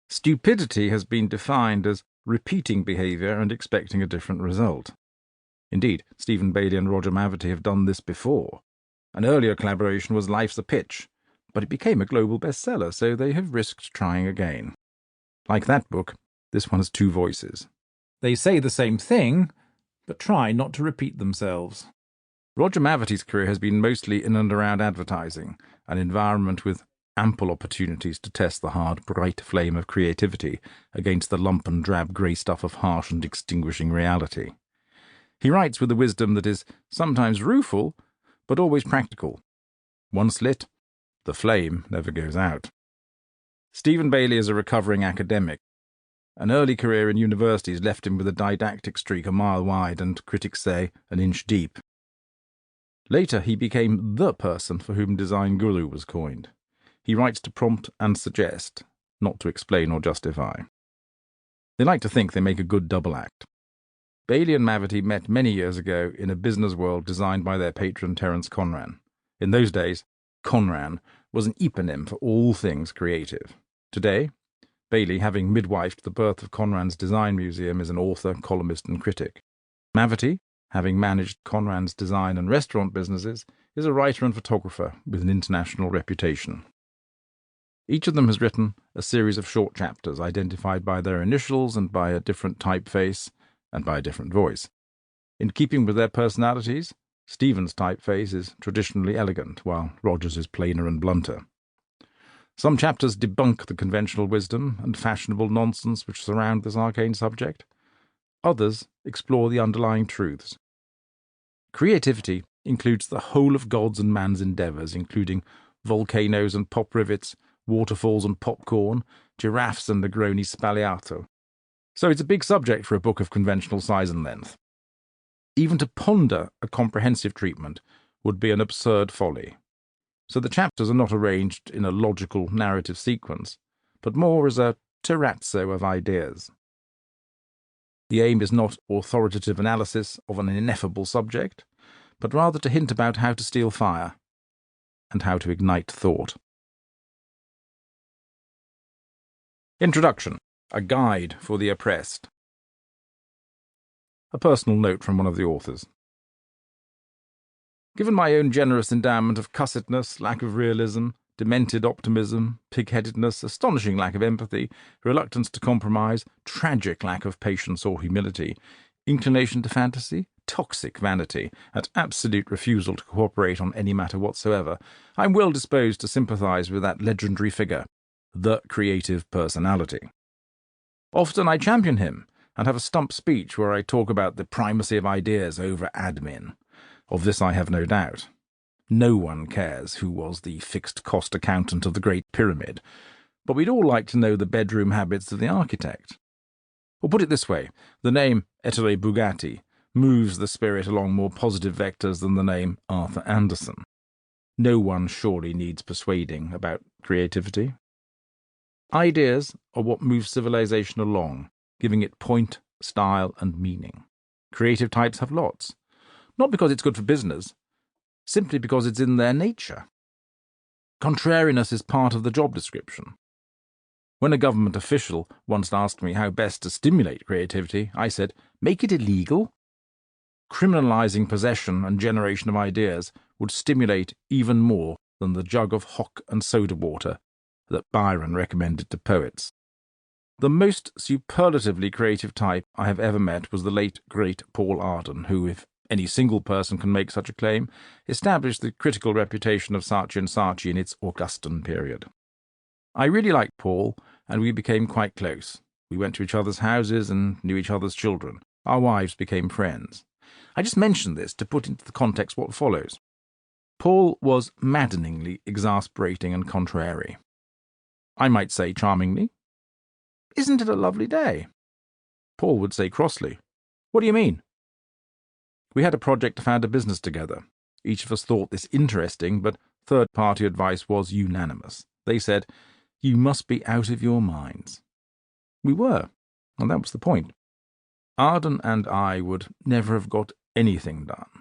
Stupidity has been defined as repeating behaviour and expecting a different result. Indeed, Stephen Bayley and Roger Mavity have done this before. An earlier collaboration was Life's a Pitch, but it became a global bestseller, so they have risked trying again. Like that book, this one has two voices. They say the same thing, but try not to repeat themselves. Roger Mavity's career has been mostly in and around advertising, an environment with ample opportunities to test the hard, bright flame of creativity against the lump and drab grey stuff of harsh and extinguishing reality. He writes with a wisdom that is sometimes rueful, but always practical. Once lit, the flame never goes out. Stephen Bayley is a recovering academic. An early career in universities left him with a didactic streak a mile wide and, critics say, an inch deep. Later he became the person for whom design guru was coined. He writes to prompt and suggest, not to explain or justify. They like to think they make a good double act. Bayley and Mavity met many years ago in a business world designed by their patron Terence Conran. In those days, Conran was an eponym for all things creative. Today, Bayley, having midwifed the birth of Conran's Design Museum, is an author, columnist and critic. Mavity, having managed Conran's design and restaurant businesses, is a writer and photographer with an international reputation. Each of them has written a series of short chapters identified by their initials and by a different typeface and by a different voice. In keeping with their personalities, Stephen's typeface is traditionally elegant, while Roger's is plainer and blunter. Some chapters debunk the conventional wisdom and fashionable nonsense which surround this arcane subject. Others explore the underlying truths. Creativity includes the whole of God's and man's endeavours, including volcanoes and pop rivets, waterfalls and popcorn, giraffes and Negroni Spagliato. So it's a big subject for a book of conventional size and length. Even to ponder a comprehensive treatment would be an absurd folly. So the chapters are not arranged in a logical narrative sequence, but more as a terrazzo of ideas. The aim is not authoritative analysis of an ineffable subject, but rather to hint about how to steal fire and how to ignite thought. Introduction. A Guide for the Oppressed. A personal note from one of the authors. Given my own generous endowment of cussedness, lack of realism, demented optimism, pig-headedness, astonishing lack of empathy, reluctance to compromise, tragic lack of patience or humility, inclination to fantasy, toxic vanity, and absolute refusal to cooperate on any matter whatsoever, I am well disposed to sympathise with that legendary figure, the creative personality. Often I champion him and have a stump speech where I talk about the primacy of ideas over admin. Of this I have no doubt. No one cares who was the fixed-cost accountant of the Great Pyramid, but we'd all like to know the bedroom habits of the architect. Or put it this way, the name Ettore Bugatti moves the spirit along more positive vectors than the name Arthur Anderson. No one surely needs persuading about creativity. Ideas are what move civilization along, giving it point, style, and meaning. Creative types have lots. Not because it's good for business, simply because it's in their nature. Contrariness is part of the job description. When a government official once asked me how best to stimulate creativity, I said, make it illegal. Criminalizing possession and generation of ideas would stimulate even more than the jug of hock and soda water that Byron recommended to poets. The most superlatively creative type I have ever met was the late, great Paul Arden, who, if any single person can make such a claim, established the critical reputation of Saatchi and Saatchi in its Augustan period. I really liked Paul, and we became quite close. We went to each other's houses and knew each other's children. Our wives became friends. I just mention this to put into the context what follows. Paul was maddeningly exasperating and contrary. I might say charmingly, "Isn't it a lovely day?" Paul would say crossly, "What do you mean?" We had a project to found a business together. Each of us thought this interesting, but third-party advice was unanimous. They said, "You must be out of your minds." We were, and that was the point. Arden and I would never have got anything done.